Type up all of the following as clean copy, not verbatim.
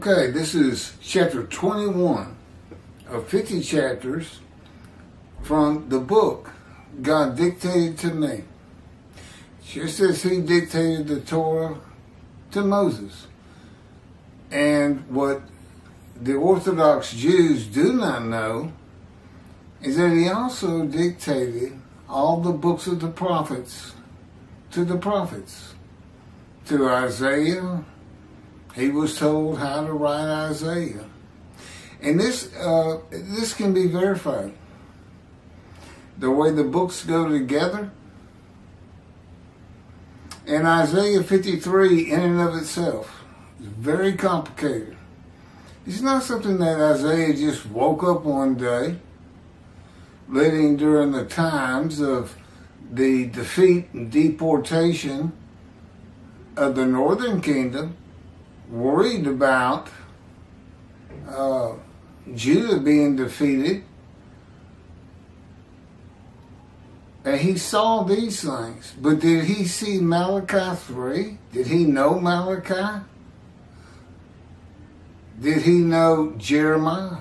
Okay, this is chapter 21 of 50 chapters from the book God Dictated to Me. Just as he dictated the Torah to Moses. And what the Orthodox Jews do not know is that he also dictated all the books of the prophets to the prophets. To Isaiah, he was told how to write Isaiah. And this can be verified. The way the books go together. And Isaiah 53 in and of itself is very complicated. It's not something that Isaiah just woke up one day, living during the times of the defeat and deportation of the northern kingdom, worried about Judah being defeated. And he saw these things. But did he see Malachi 3? Did he know Malachi? Did he know Jeremiah?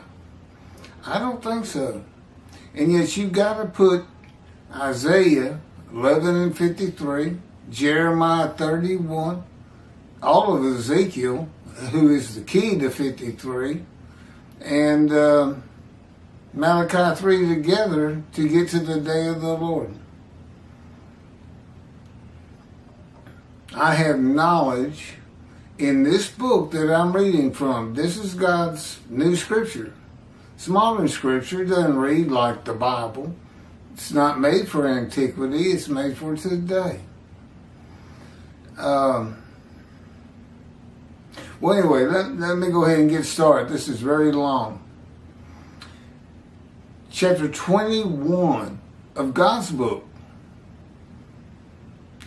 I don't think so. And yet you've got to put Isaiah 11 and 53, Jeremiah 31, all of Ezekiel, who is the key to 53, and Malachi 3 together to get to the day of the Lord. I have knowledge in this book that I'm reading from. This is God's new scripture. It's modern scripture. It doesn't read like the Bible. It's not made for antiquity. It's made for today. Well, anyway, let me go ahead and get started. This is very long. Chapter 21 of God's book.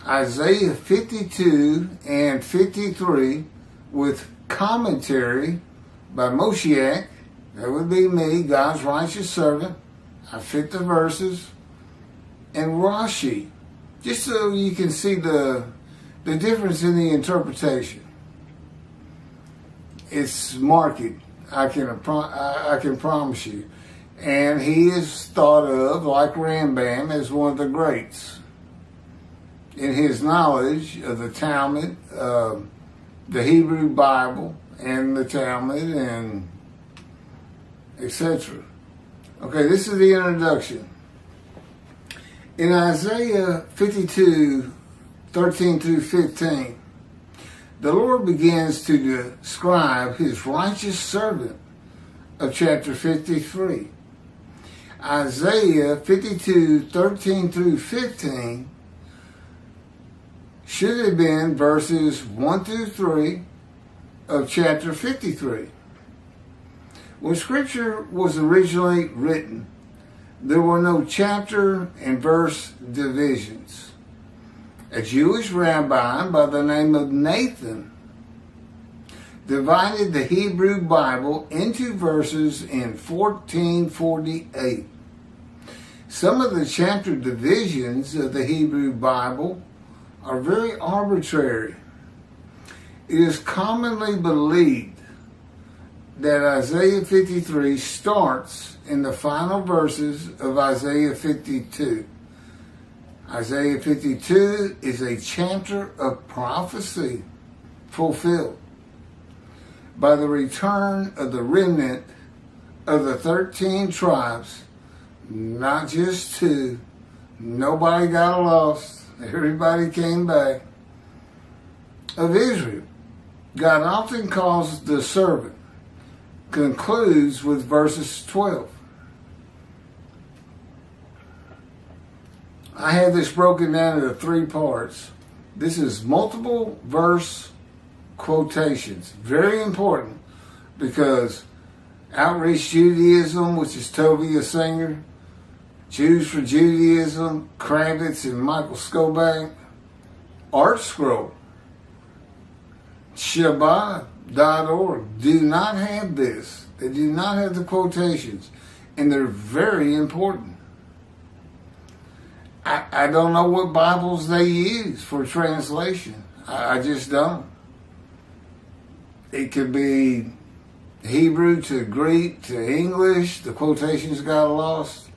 Isaiah 52 and 53 with commentary by Moshiach. That would be me, God's righteous servant. I fit the verses. And Rashi. Just so you can see the difference in the interpretation. It's marked, I can promise you. And he is thought of, like Rambam, as one of the greats in his knowledge of the Talmud, the Hebrew Bible, and the Talmud, and etc. Okay, this is the introduction. In Isaiah 52, 13 through 15, the Lord begins to describe his righteous servant of chapter 53. Isaiah 52, 13 through 15 should have been verses 1 through 3 of chapter 53. When Scripture was originally written, there were no chapter and verse divisions. A Jewish rabbi by the name of Nathan divided the Hebrew Bible into verses in 1448. Some of the chapter divisions of the Hebrew Bible are very arbitrary. It is commonly believed that Isaiah 53 starts in the final verses of Isaiah 52. Isaiah 52 is a chapter of prophecy fulfilled by the return of the remnant of the 13 tribes, not just 2. Nobody got lost. Everybody came back. Of Israel. God often calls the servant, concludes with verses 12. I have this broken down into 3 parts. This is multiple verse quotations. Very important because Outreach Judaism, which is Tovia Singer, Jews for Judaism, Kravitz and Michael Skoback, Art Scroll, Shabbat.org do not have this. They do not have the quotations. And they're very important. I don't know what Bibles they use for translation. I just don't. It could be Hebrew to Greek to English, the quotations got lost.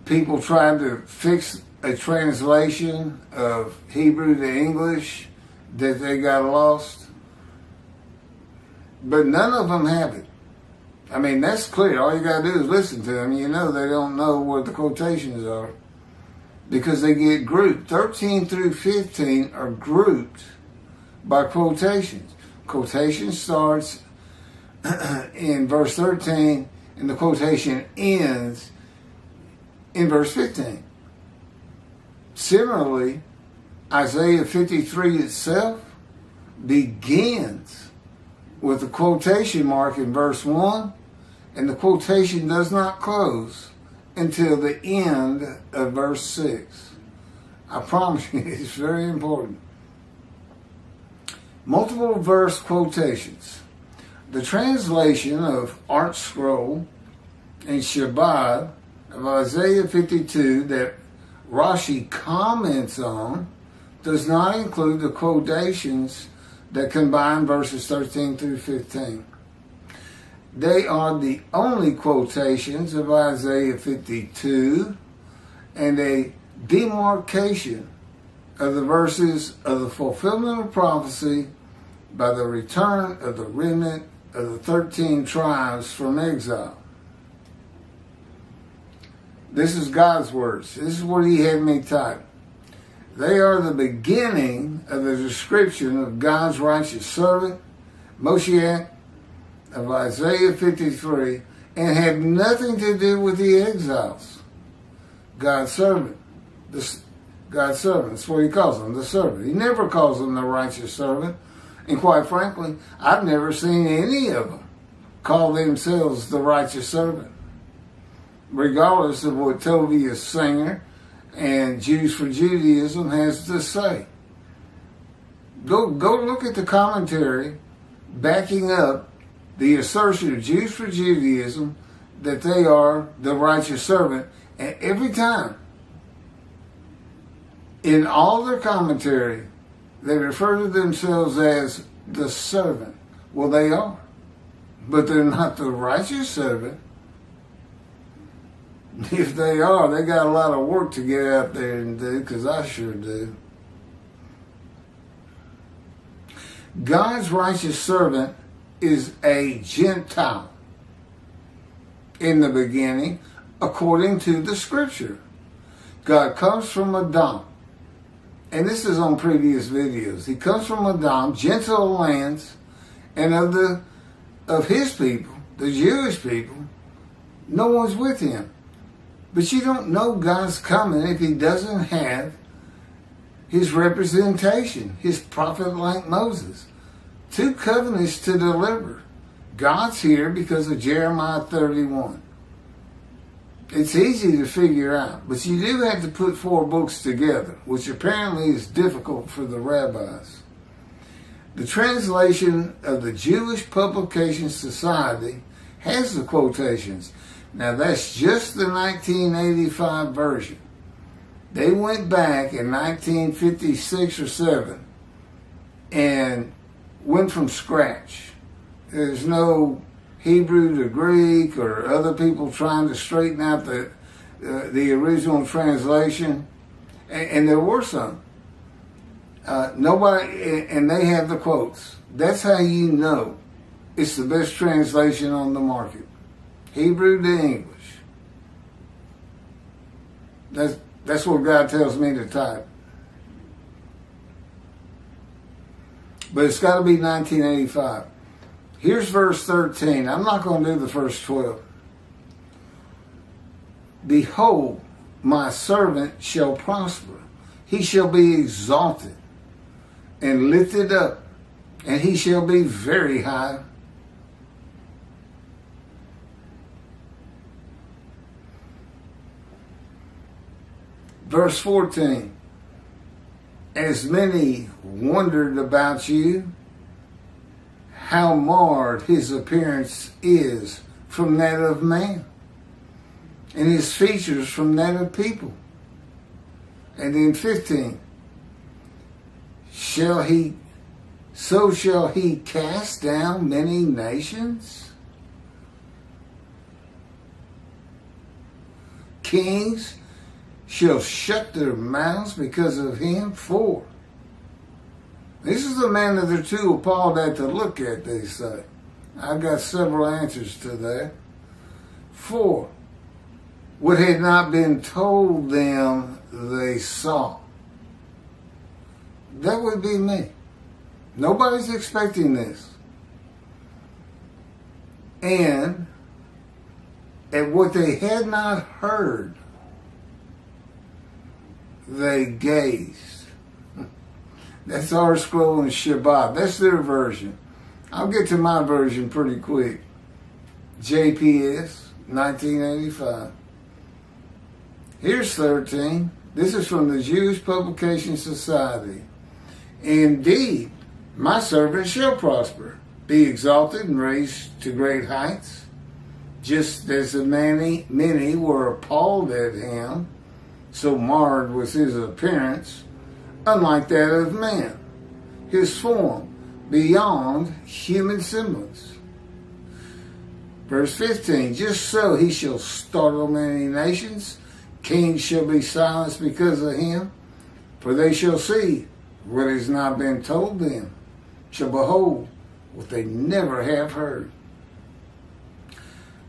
People tried to fix a translation of Hebrew to English that they got lost. But none of them have it. I mean, that's clear. All you got to do is listen to them. You know they don't know what the quotations are because they get grouped. 13 through 15 are grouped by quotations. Quotation starts in verse 13 and the quotation ends in verse 15. Similarly, Isaiah 53 itself begins with a quotation mark in verse 1, and the quotation does not close until the end of verse 6. I promise you, it's very important. Multiple verse quotations. The translation of Art Scroll and Shabbat of Isaiah 52 that Rashi comments on does not include the quotations that combine verses 13 through 15. They are the only quotations of Isaiah 52 and a demarcation of the verses of the fulfillment of prophecy by the return of the remnant of the 13 tribes from exile. This is God's words. This is what he had me type. They are the beginning of the description of God's righteous servant, Moshiach, of Isaiah 53, and have nothing to do with the exiles. God's servant. God's servant. That's what he calls them, the servant. He never calls them the righteous servant. And quite frankly, I've never seen any of them call themselves the righteous servant, regardless of what Tovia Singer and Jews for Judaism has to say. Go look at the commentary backing up the assertion of Jews for Judaism that they are the righteous servant. And every time, in all their commentary, they refer to themselves as the servant. Well, they are. But they're not the righteous servant. If they are, they got a lot of work to get out there and do, because I sure do. God's righteous servant is a Gentile in the beginning, according to the scripture. God comes from Adam. And this is on previous videos. He comes from Adam, Gentile lands, and of his people, the Jewish people, no one's with him. But you don't know God's coming if he doesn't have his representation, his prophet like Moses. 2 covenants to deliver. God's here because of Jeremiah 31. It's easy to figure out, but you do have to put 4 books together, which apparently is difficult for the rabbis. The translation of the Jewish Publication Society has the quotations. Now that's just the 1985 version. They went back in 1956 or 7 and went from scratch. There's no Hebrew to Greek or other people trying to straighten out the original translation, and there were some. Nobody, and they have the quotes. That's how you know it's the best translation on the market. Hebrew to English. That's what God tells me to type. But it's got to be 1985. Here's verse 13. I'm not going to do the first 12. Behold, my servant shall prosper. He shall be exalted and lifted up, and he shall be very high. Verse 14. As many wondered about you, how marred his appearance is from that of man, and his features from that of people. And then 15, shall he so shall he cast down many nations. Kings shall shut their mouths because of him. For this is the man that they're too appalled at to look at, they say. I've got several answers to that. For what had not been told them, they saw. That would be me. Nobody's expecting this. And at what they had not heard, they gazed. That's our scroll in Shabbat. That's their version. I'll get to my version pretty quick. JPS, 1985. Here's 13. This is from the Jewish Publication Society. Indeed, my servant shall prosper, be exalted and raised to great heights, just as the many were appalled at him, so marred was his appearance, unlike that of man, his form beyond human semblance. Verse 15, just so he shall startle many nations, kings shall be silenced because of him, for they shall see what has not been told them, shall behold what they never have heard.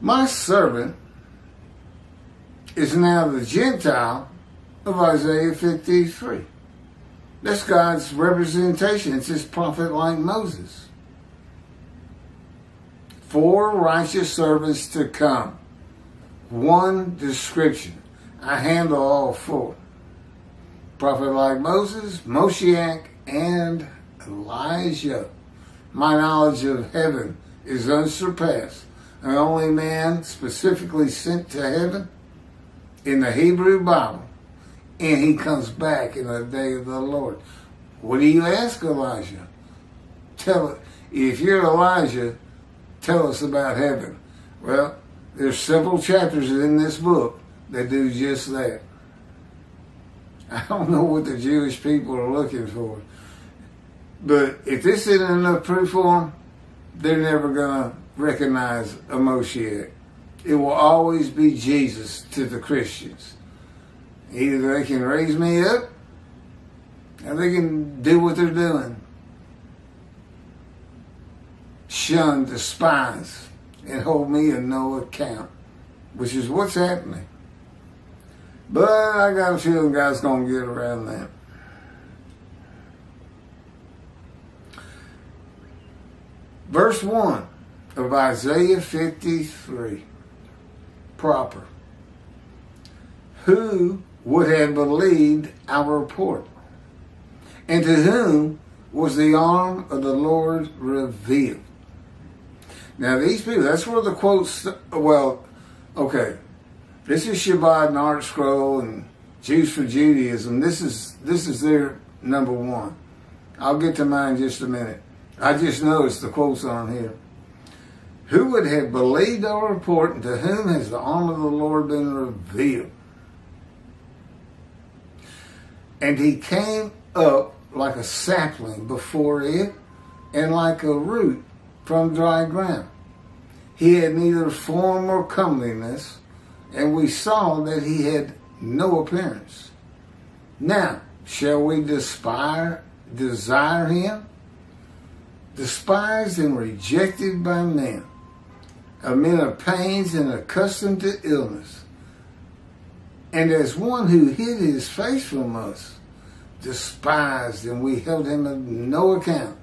My servant is now the Gentile of Isaiah 53. That's God's representation. It's his prophet like Moses. 4 righteous servants to come. One description. I handle all 4. Prophet like Moses, Moshiach, and Elijah. My knowledge of heaven is unsurpassed. The only man specifically sent to heaven in the Hebrew Bible. And he comes back in the day of the Lord. What do you ask, Elijah? If you're Elijah, tell us about heaven. Well, there's several chapters in this book that do just that. I don't know what the Jewish people are looking for. But if this isn't enough proof for them, they're never going to recognize a Moshiach. It will always be Jesus to the Christians. Either they can raise me up, or they can do what they're doing. Shun, despise, and hold me in no account, which is what's happening. But I got a feeling God's going to get around that. Verse 1 of Isaiah 53. Proper. Who would have believed our report? And to whom was the arm of the Lord revealed? Now these people, that's where the quotes, well, okay. This is Shabbat and Art Scroll and Jews for Judaism. This is their number one. I'll get to mine in just a minute. I just noticed the quotes on here. Who would have believed our report, and to whom has the arm of the Lord been revealed? And he came up like a sapling before it, and like a root from dry ground. He had neither form nor comeliness, and we saw that he had no appearance. Now, shall we desire him? Despised and rejected by men, a man of pains and accustomed to illness. And as one who hid his face from us, despised, and we held him of no account.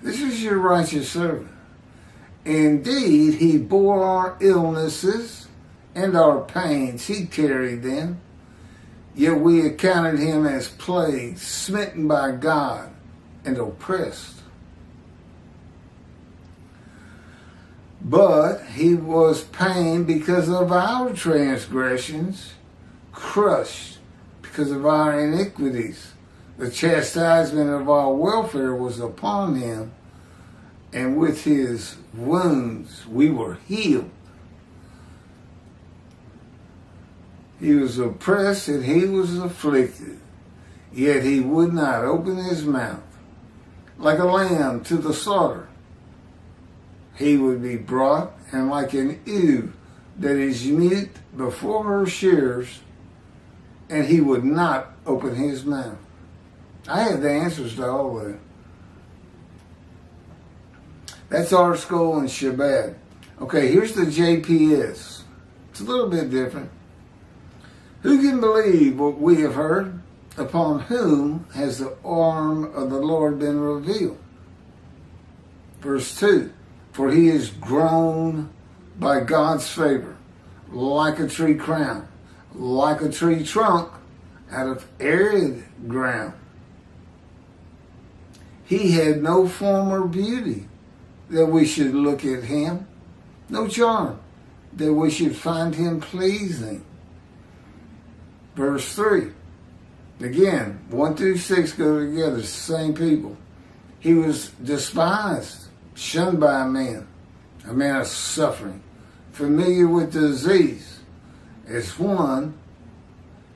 This is your righteous servant. Indeed, he bore our illnesses and our pains. He carried them. Yet we accounted him as plagued, smitten by God, and oppressed. But he was pained because of our transgressions, crushed because of our iniquities. The chastisement of our welfare was upon him, and with his wounds we were healed. He was oppressed and he was afflicted, yet he would not open his mouth. like a lamb to the slaughter. He would be brought, and like an ewe that is mute before her shearers, and he would not open his mouth. I have the answers to all of that. That's our school and Shabbat. Okay, here's the JPS. It's a little bit different. Who can believe what we have heard? Upon whom has the arm of the Lord been revealed? Verse 2. For he is grown by God's favor, like a tree crown, like a tree trunk out of arid ground. He had no form or beauty that we should look at him, no charm that we should find him pleasing. Verse 3. Again, 1 through 6 go together, it's the same people. He was despised, shunned by men, a man of suffering, familiar with disease. As one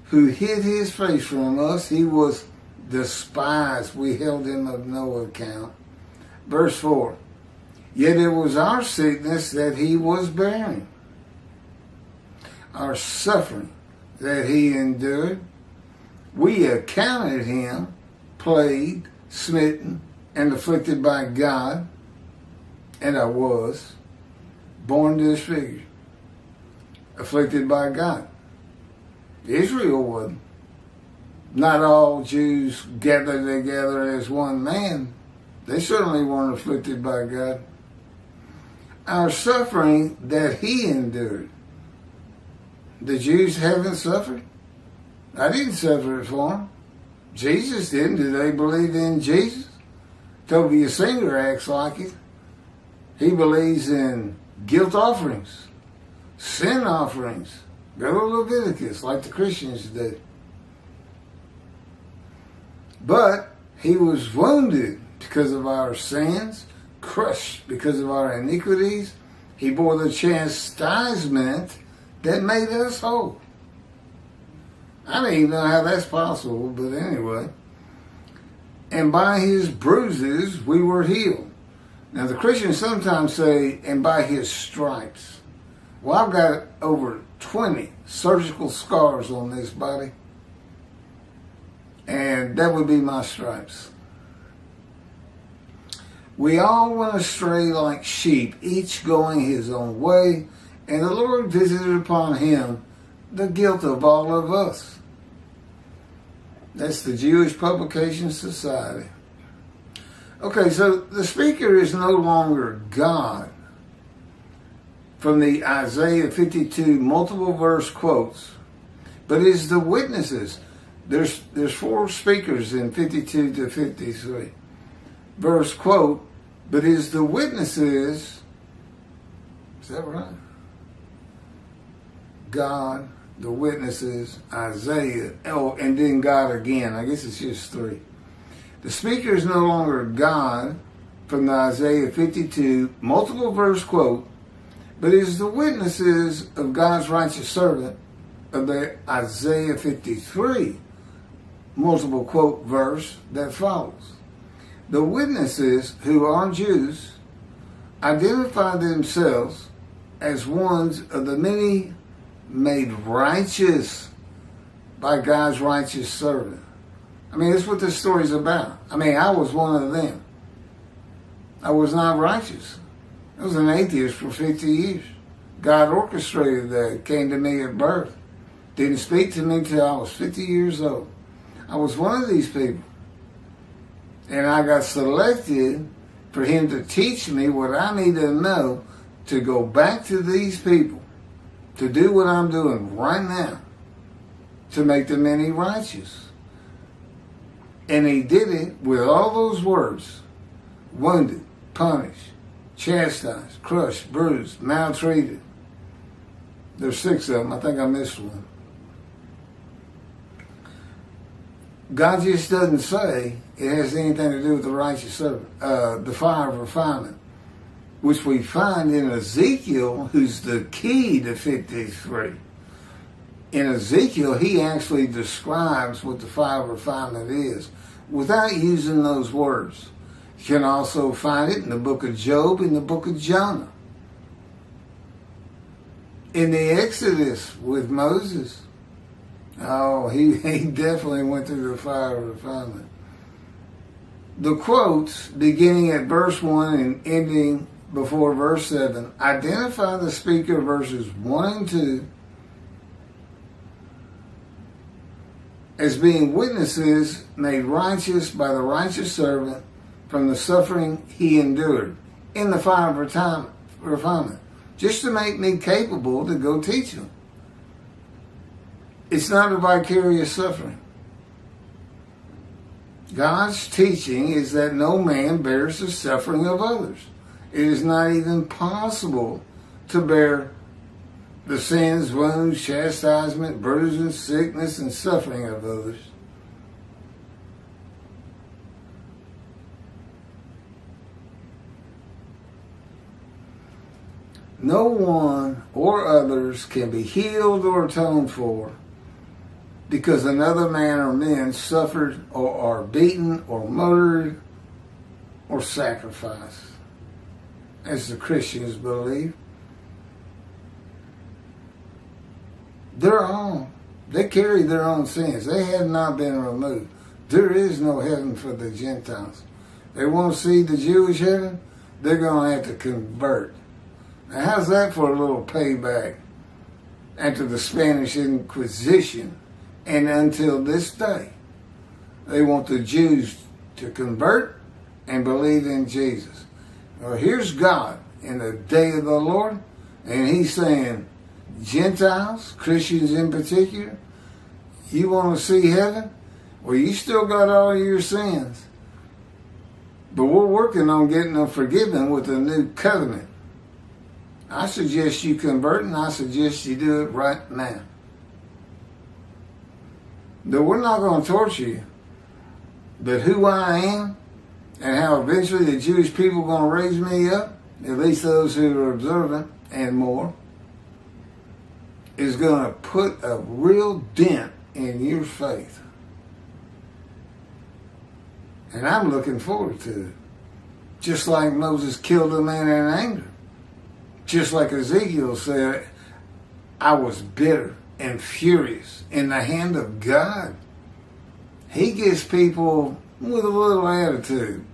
who hid his face from us, he was despised. We held him of no account. Verse 4. Yet it was our sickness that he was bearing, our suffering that he endured. We accounted him plagued, smitten, and afflicted by God, and I was born disfigured, afflicted by God. Israel wasn't. Not all Jews gathered together as one man. They certainly weren't afflicted by God. Our suffering that he endured. The Jews haven't suffered. I didn't suffer it for them. Jesus didn't. Do they believe in Jesus? Toby Singer acts like it. He believes in guilt offerings, sin offerings. Go to Leviticus like the Christians do. But he was wounded because of our sins, crushed because of our iniquities. He bore the chastisement that made us whole. I don't even know how that's possible, but anyway. And by his bruises we were healed. Now the Christians sometimes say, and by his stripes. Well, I've got over 20 surgical scars on this body. And that would be my stripes. We all went astray like sheep, each going his own way, and the Lord visited upon him the guilt of all of us. That's the Jewish Publication Society. Okay, so the speaker is no longer God. From the Isaiah 52 multiple verse quotes, but is the witnesses. There's 4 speakers in 52 to 53. Verse quote, but is the witnesses, is that right? God, the witnesses, Isaiah, and then God again. I guess it's just 3. The speaker is no longer God from the Isaiah 52 multiple verse quote, but is the witnesses of God's righteous servant of the Isaiah 53 multiple quote verse that follows. The witnesses, who are Jews, identify themselves as ones of the many made righteous by God's righteous servant. I mean, that's what this story's about. I mean, I was one of them. I was not righteous. I was an atheist for 50 years. God orchestrated that. It came to me at birth. Didn't speak to me until I was 50 years old. I was one of these people. And I got selected for him to teach me what I need to know to go back to these people, to do what I'm doing right now, to make the many righteous. And he did it with all those words: wounded, punished, chastised, crushed, bruised, maltreated. There's 6 of them. I think I missed one. God just doesn't say it has anything to do with the righteous servant, the fire of refinement, which we find in Ezekiel, who's the key to 53. In Ezekiel, he actually describes what the fire of refinement is without using those words. You can also find it in the book of Job and the book of Jonah. In the Exodus with Moses. Oh, he definitely went through the fire of refinement. The quotes, beginning at verse 1 and ending before verse 7, identify the speaker verses 1 and 2 as being witnesses made righteous by the righteous servant from the suffering he endured in the fire of refinement, just to make me capable to go teach them. It's not a vicarious suffering. God's teaching is that no man bears the suffering of others. It is not even possible to bear the sins, wounds, chastisement, bruises, sickness, and suffering of others. No one or others can be healed or atoned for because another man or men suffered or are beaten or murdered or sacrificed, as the Christians believe. They carry their own sins. They have not been removed. There is no heaven for the Gentiles. They want to see the Jewish heaven, they're going to have to convert. Now, how's that for a little payback after the Spanish Inquisition? And until this day, they want the Jews to convert and believe in Jesus. Well, here's God in the day of the Lord, and he's saying, Gentiles, Christians in particular, you want to see heaven? Well, you still got all your sins. But we're working on getting them forgiven with a new covenant. I suggest you convert, and I suggest you do it right now. Though we're not going to torture you, but who I am and how eventually the Jewish people are going to raise me up, at least those who are observant and more, is going to put a real dent in your faith. And I'm looking forward to it. Just like Moses killed a man in anger. Just like Ezekiel said, I was bitter and furious in the hand of God. He gets people with a little attitude.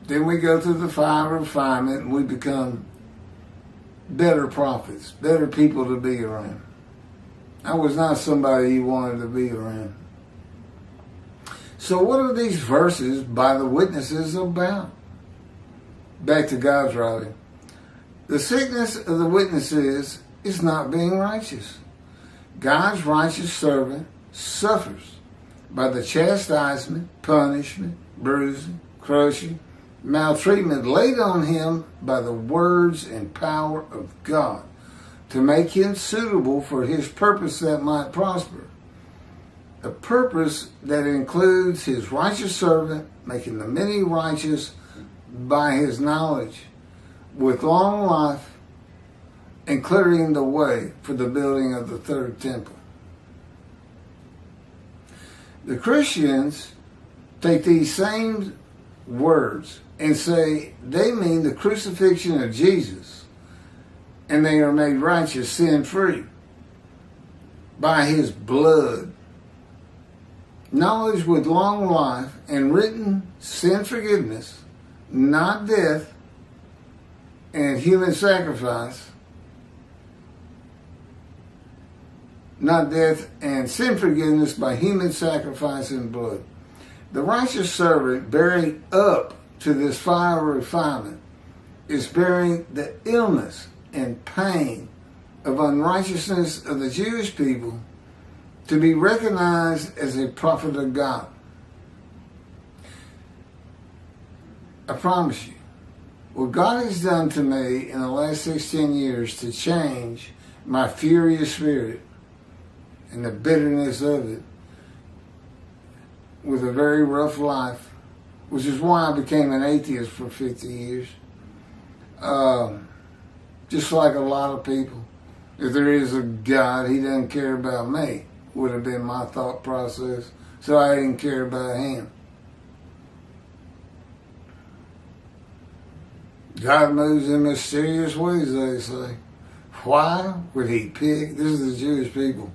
Then we go through the fire of refinement and we become better prophets, better people to be around. I was not somebody you wanted to be around. So what are these verses by the witnesses about? Back to God's writing. The sickness of the witnesses is not being righteous. God's righteous servant suffers by the chastisement, punishment, bruising, crushing, maltreatment laid on him by the words and power of God to make him suitable for his purpose that might prosper. A purpose that includes his righteous servant making the many righteous by his knowledge with long life and clearing the way for the building of the third temple. The Christians take these same words and say they mean the crucifixion of Jesus, and they are made righteous, sin-free by his blood. Knowledge with long life and written sin forgiveness, not death and human sacrifice, not death and sin forgiveness by human sacrifice and blood. The righteous servant bearing up to this fire of refinement is bearing the illness and pain of unrighteousness of the Jewish people to be recognized as a prophet of God. I promise you, what God has done to me in the last 16 years to change my furious spirit and the bitterness of it with a very rough life, which is why I became an atheist for 50 years. Just like a lot of people, if there is a God, he doesn't care about me, would have been my thought process. So I didn't care about him. God moves in mysterious ways, they say. Why would he pick, this is the Jewish people,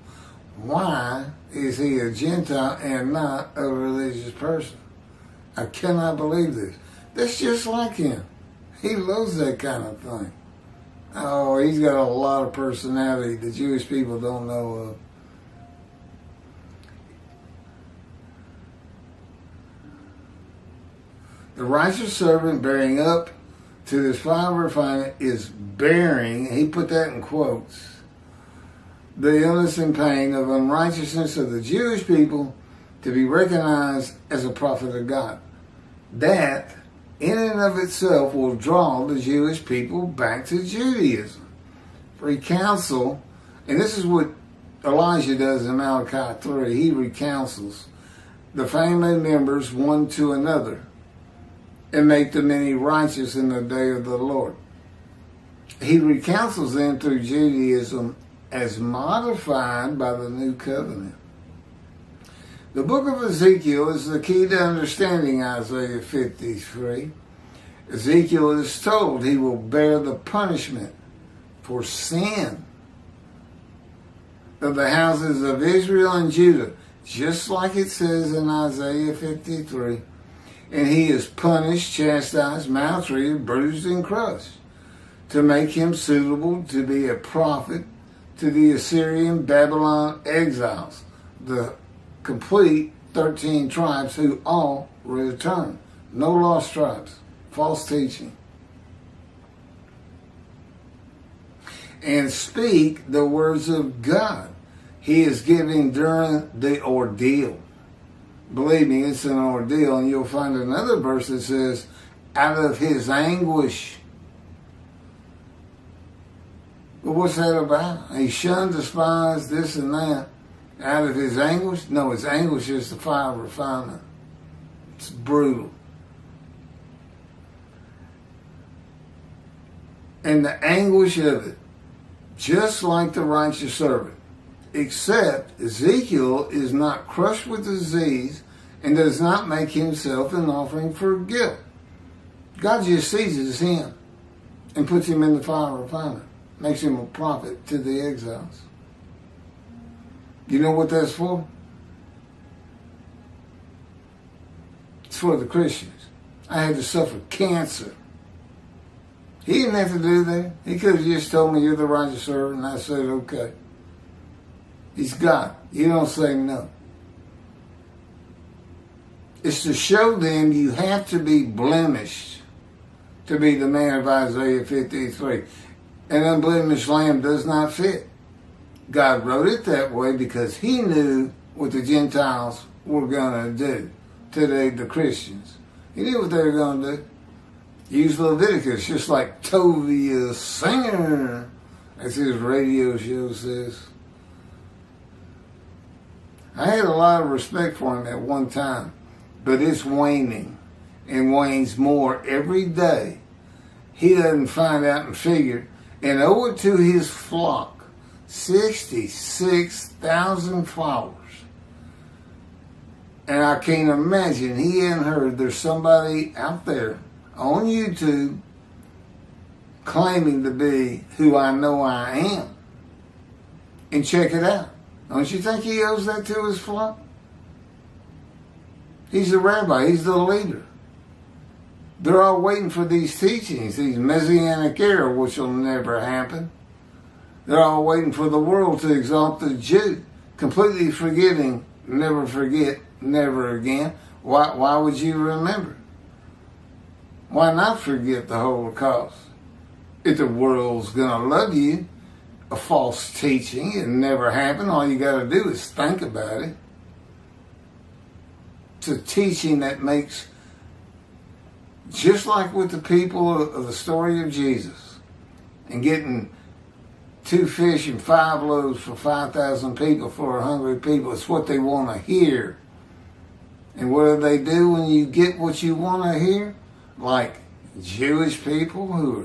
why is he a Gentile and not a religious person? I cannot believe this. That's just like him. He loves that kind of thing. Oh, he's got a lot of personality the Jewish people don't know of. The righteous servant bearing up to this fire of refinement is bearing, he put that in quotes, the illness and pain of unrighteousness of the Jewish people to be recognized as a prophet of God. That, in and of itself, will draw the Jewish people back to Judaism. Recounsel, and this is what Elijah does in Malachi 3, he recounsels the family members one to another and make the many righteous in the day of the Lord. He recounsels them through Judaism as modified by the new covenant. The book of Ezekiel is the key to understanding Isaiah 53. Ezekiel is told he will bear the punishment for sin of the houses of Israel and Judah, just like it says in Isaiah 53. And he is punished, chastised, maltreated, bruised, and crushed to make him suitable to be a prophet to the Assyrian Babylon exiles, the complete 13 tribes who all return. No lost tribes. False teaching. And speak the words of God he is giving during the ordeal. Believe me, it's an ordeal, and you'll find another verse that says, out of his anguish. But what's that about? He shunned, despised, this and that. Out of his anguish? No, his anguish is the fire of refinement. It's brutal. And the anguish of it, just like the righteous servant, except Ezekiel is not crushed with disease and does not make himself an offering for guilt. God just seizes him and puts him in the fire of refinement, makes him a prophet to the exiles. You know what that's for? It's for the Christians. I had to suffer cancer. He didn't have to do that. He could have just told me, you're the righteous servant, and I said, okay. He's God. You don't say no. It's to show them you have to be blemished to be the man of Isaiah 53. An unblemished lamb does not fit. God wrote it that way because he knew what the Gentiles were going to do to the Christians. He knew what they were going to do. Use Leviticus, just like Tovia Singer, as his radio show says. I had a lot of respect for him at one time, but it's waning and wanes more every day. He doesn't find out and figure, and owe it to his flock, 66,000 followers. And I can't imagine he hadn't heard there's somebody out there on YouTube claiming to be who I know I am. And check it out. Don't you think he owes that to his flock? He's the rabbi. He's the leader. They're all waiting for these teachings, these Messianic era, which will never happen. They're all waiting for the world to exalt the Jew, completely forgetting, never forget, never again. Why would you remember? Why not forget the Holocaust? If the world's going to love you, a false teaching, it never happened. All you got to do is think about it. It's a teaching that makes, just like with the people of the story of Jesus, and getting 2 fish and 5 loaves for 5,000 people, for hungry people. It's what they want to hear. And what do they do when you get what you want to hear? Like Jewish people who are